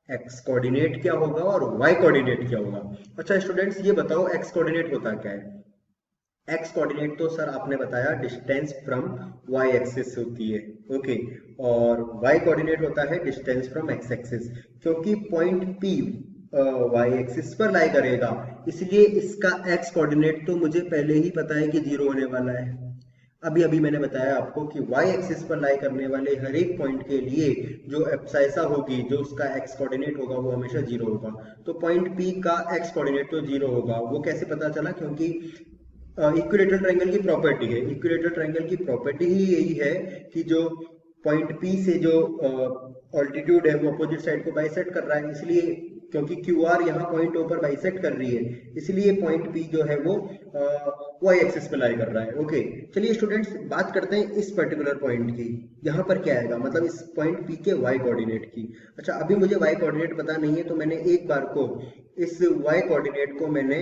x कोऑर्डिनेट क्या होगा और y कोऑर्डिनेट क्या होगा। अच्छा स्टूडेंट्स, ये बताओ x कोऑर्डिनेट होता क्या है? x कोऑर्डिनेट तो सर आपने बताया डिस्टेंस फ्रॉम y एक्सिस होती है। ओके, और y कोऑर्डिनेट होता है डिस्टेंस फ्रॉम x एक्सिस। क्योंकि पॉइंट P y एक्सिस पर लाई करेगा, इसलिए इसका x कोऑर्डिनेट तो मुझे पहले ही पता है कि 0 होने वाला है। अभी अभी मैंने बताया आपको कि y एक्सिस पर लाई करने वाले हर एक पॉइंट के लिए जो एप्साइसा होगी, जो उसका x कोऑर्डिनेट होगा वो हमेशा 0 होगा। तो पॉइंट P का x कोऑर्डिनेट तो 0 होगा। वो कैसे पता चला? क्योंकि इक्विलेटरल ट्रायंगल की प्रॉपर्टी है, इक्विलेटरल ट्रायंगल की प्रॉपर्टी ही यही है कि जो पॉइंट P से जो ऑल्टीट्यूड है वो अपोजिट साइड को बाइसेक्ट कर रहा है, इसलिए क्योंकि QR यहाँ पॉइंट O पर बाइसेक्ट कर रही है, इसलिए पॉइंट P जो है वो y एक्सिस पे लाई कर रहा है। ओके, चलिए स्टूडेंट्स, बात करते हैं इस पर्टिकुलर पॉइंट की। यहाँ पर क्या आएगा, मतलब इस पॉइंट P के y कोऑर्डिनेट की। अच्छा, अभी मुझे y कोऑर्डिनेट पता नहीं है, तो मैंने एक बार को इस y कोऑर्डिनेट को मैंने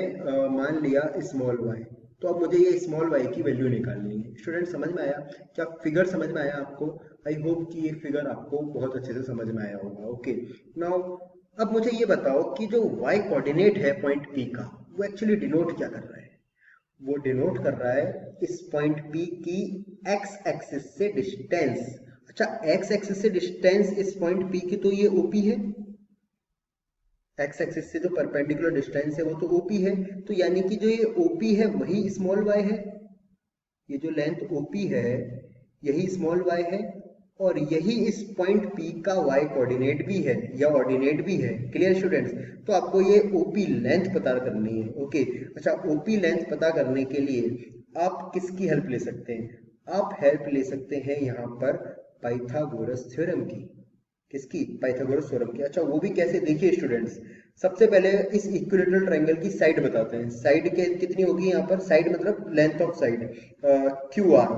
मान लिया स्मॉल y। तो अब मुझे ये स्मॉल y की वैल्यू निकालनी है। स्टूडेंट, समझ में आया? क्या फिगर समझ में आया आपको? आई होप कि ये फिगर आपको बहुत अच्छे से समझ में आया होगा। ओके, नाउ अब मुझे ये बताओ कि जो y कोऑर्डिनेट है पॉइंट P का, वो एक्चुअली डिनोट क्या कर रहा है? वो डिनोट कर रहा है इस पॉइंट P की x एक्सिस से डिस्टेंस। अच्छा, x एक्सिस से डिस्टेंस इस पॉइंट P की, तो ये OP है। x एक्सिस से जो परपेंडिकुलर डिस्टेंस है वो तो OP है, तो यानी कि जो ये OP है वही स्मॉल y है। ये जो लेंथ OP है यही स्मॉल y है, और यही इस पॉइंट P का y कोऑर्डिनेट भी है या ऑर्डिनेट भी है। Clear students? तो आपको ये OP लेंथ पता करनी है। ओके, अच्छा, OP लेंथ पता करने के लिए आप किसकी हेल्प ले सकते हैं? आप हेल्प ले सकते हैं यहाँ पर पाइथागोरस थ्योरम की। किसकी? पाइथागोरस थ्योरम की। अच्छा वो भी कैसे, देखिए स्टूडेंट्स, सबसे पहले इस इक्विलेटरल ट्रायंगल की साइड बताते हैं। साइड के कितनी होगी यहाँ पर? साइड मतलब length of side, Q R.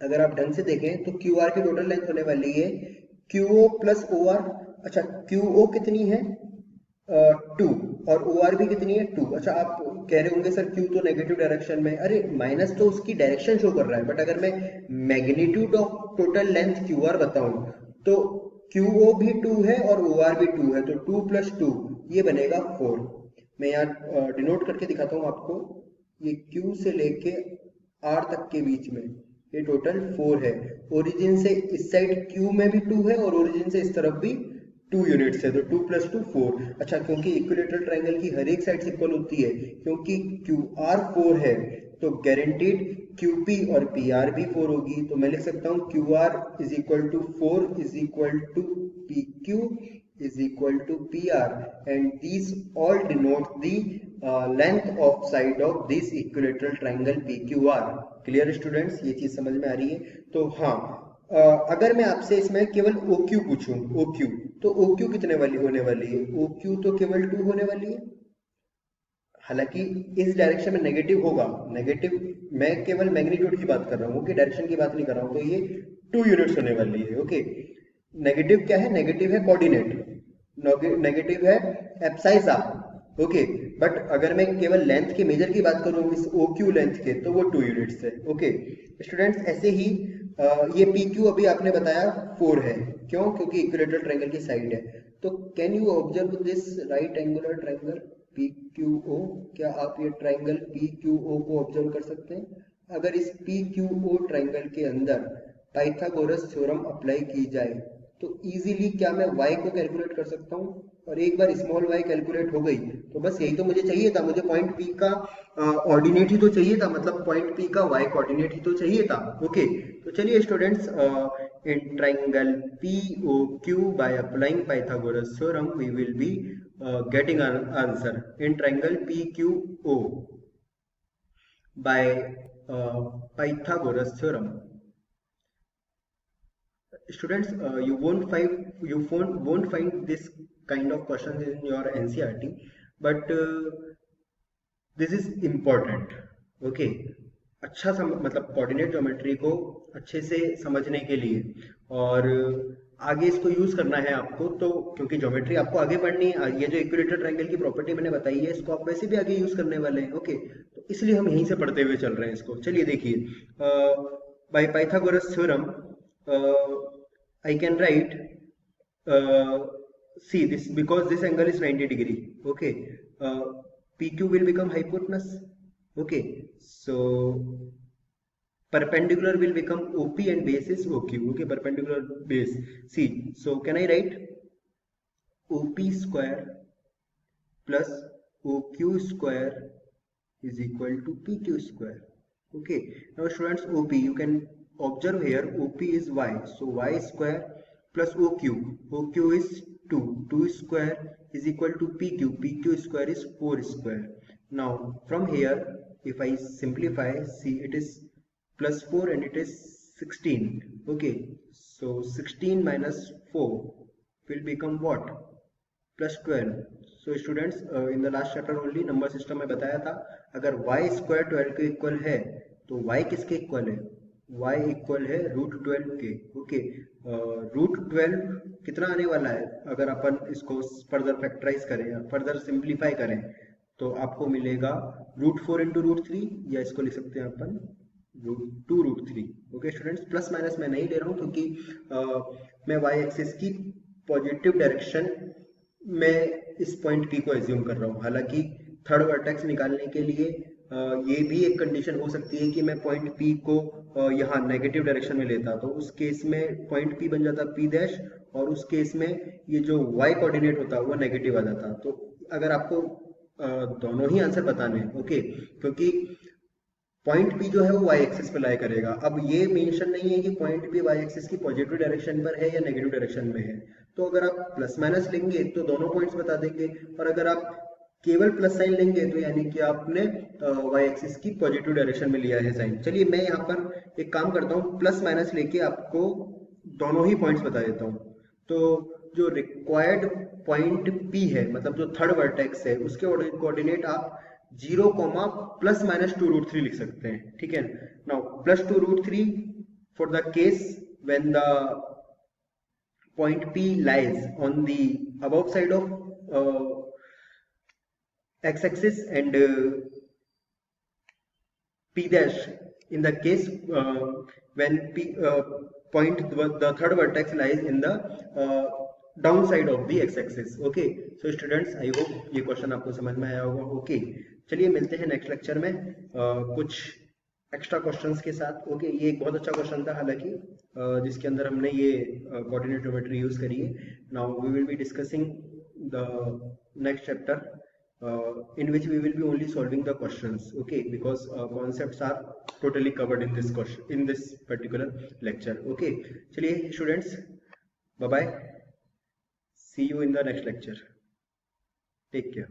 अगर आप ढंग से देखें तो क्यू आर की टोटल लेंथ होने वाली है Q O plus O R. अच्छा क्यू ओ कितनी है? 2, और ओ आर भी कितनी है? 2। अच्छा आप कह रहे होंगे सर क्यू तो नेगेटिव डायरेक्शन में, अरे माइनस तो उसकी डायरेक्शन शो कर रहा है, बट अगर मैं magnitude of total length Q R बताऊं तो क्यू ओ भी 2 है और ओ आर भी 2 है, तो 2 प्लस 2 ये बनेगा 4। मैं यहाँ डिनोट करके दिखाता हूँ आपको। ये क्यू से लेके आर तक के बीच में ये टोटल 4 है। ओरिजिन से इस साइड क्यू में भी 2 है और ओरिजिन से इस तरफ भी 2 यूनिट्स है, तो 2 प्लस 2 4। अच्छा क्योंकि इक्विलेटरल ट्रायंगल की हर एक साइड इक्वल होती है, क्योंकि क्यू आर 4 है तो गारंटीड क्यू पी और पी आर भी 4 होगी। तो मैं लिख सकता हूँ Q R is equal to 4 is equal to P Q is equal to PR, and these all denote the length of side of this equilateral triangle PQR. Clear students, ये चीज समझ में आ रही है? तो हाँ, अगर मैं आपसे इसमें केवल OQ पूछूं, OQ, तो OQ कितने वाली होने वाली है? OQ तो केवल 2 होने वाली है। हालांकि इस डायरेक्शन में नेगेटिव होगा, नेगेटिव, मैं केवल मैग्नीट्यूड की बात कर रहा हूँ, ओके, डायरेक्शन की बात नहीं कर रहा हूँ। तो ये 2 यूनिट्स होने वाली है, ओके। नेगेटिव क्या है? नेगेटिव है कोऑर्डिनेट, नेगेटिव है एप्साइसा, ओके। बट अगर मैं केवल लेंथ के मेजर की बात करूं इस ओ क्यू लेंथ के, तो वो 2 यूनिट्स है, ओके स्टूडेंट्स। ऐसे ही ये पी क्यू अभी आपने बताया 4 है, क्यों? क्योंकि इक्विलेटरल ट्रायंगल की साइड है। तो can you observe this right angular triangle P Q O? क्या आप ये ट्रायंगल पी क्यू ओ को ऑब्जर्व कर सकते हैं? अगर इस पी क्यू ओ ट्रायंगल के अंदर पाइथागोरस थ्योरम अप्लाई की जाए तो इजीली क्या मैं y को कैलकुलेट कर सकता हूँ? और एक बार स्मॉल y कैलकुलेट हो गई तो बस यही तो मुझे चाहिए था, मुझे पॉइंट P का ऑर्डिनेट ही तो चाहिए था, मतलब पॉइंट P का y कोऑर्डिनेट ही तो चाहिए था, ओके। तो चलिए students, in triangle POQ by applying Pythagoras theorem we will be getting an answer in triangle PQO by Pythagoras theorem. Students, you won't find this kind of questions in your NCERT, but this is important, okay। अच्छा मतलब coordinate geometry को अच्छे से समझने के लिए और आगे इसको यूज करना है आपको, तो क्योंकि ज्योमेट्री आपको आगे पढ़नी है, ये जो इक्विलेटरल ट्रायंगल की प्रॉपर्टी मैंने बताई है इसको आप वैसे भी आगे यूज करने वाले हैं, ओके। तो इसलिए हम यहीं से पढ़ते हुए चल रहे हैं इसको। चलिए देखिए, by Pythagoras theorem I can write, see this, because this angle is 90 degree, okay, PQ will become hypotenuse, okay, so perpendicular will become OP and base is OQ, okay, perpendicular base. See, so can I write OP square plus OQ square is equal to PQ square, okay. Now students, OP, you can observe here OP is y, so y square plus OQ is 2 square is equal to PQ square is 4 square. Now from here if I simplify, see it is plus 4 and it is 16, okay, so 16 minus 4 will become what? Plus 12. So students, in the last chapter only number system में बताया था, अगर y square 12 के equal है तो y किसके equal है? y equal है √12 के, ओके। √12 कितना आने वाला है? अगर अपन इसको फर्दर फैक्टराइज करें या फर्दर सिंप्लीफाई करें तो आपको मिलेगा √4 इंटू √3, या इसको लिख सकते हैं अपन √2 √3, ओके स्टूडेंट्स। प्लस माइनस मैं नहीं ले रहा हूँ क्योंकि मैं y एक्सिस की पॉजिटिव डायरेक्शन में इस पॉइंट P को एज्यूम कर रहा हूँ। हालांकि थर्ड वर्टेक्स निकालने के लिए ये भी एक कंडीशन हो सकती है कि मैं पॉइंट P को यहाँ नेगेटिव डायरेक्शन में लेता, तो उस केस में पॉइंट P बन जाता P डैश, और उस केस में ये जो y कोऑर्डिनेट होता वो नेगेटिव आ जाता। तो अगर आपको दोनों ही आंसर बताने हैं, ओके, क्योंकि पॉइंट P जो है वो y एक्सिस पे लाई करेगा। अब ये मेंशन नहीं है कि पॉइंट P y एक्सिस की पॉजिटिव डायरेक्शन पर है या नेगेटिव डायरेक्शन में है, तो अगर आप प्लस माइनस लेंगे तो दोनों पॉइंट्स बता देंगे, और अगर आप केवल प्लस साइन लेंगे तो यानी कि आपने y एक्सिस की पॉजिटिव डायरेक्शन में लिया है साइन। चलिए मैं यहाँ पर एक काम करता हूँ, प्लस माइनस लेके आपको दोनों ही पॉइंट्स बता देता हूँ। तो जो रिक्वायर्ड पॉइंट P है, मतलब जो थर्ड वर्टेक्स है, उसके कोऑर्डिनेट आप 0, प्लस माइनस 2√3 लिख सकते हैं, ठीक है। Now plus 2√3 for the case when the point P lies on the above side of x-axis, and P dash in the case when P point the third vertex lies in the downside of the x-axis. Okay, so students, I hope ये question आपको समझ में आया होगा. Okay, चलिए मिलते हैं next lecture में कुछ एक्स्ट्रा क्वेश्चंस के साथ. ओके, ये एक बहुत अच्छा क्वेश्चन था हालांकि, जिसके अंदर हमने ये कोऑर्डिनेट ज्योमेट्री यूज करी है. Now we will be discussing the next chapter in which we will be only solving the questions. Okay, because concepts are totally covered in this question, in this particular lecture. Okay, chaliye students, bye bye, see you in the next lecture. Take care.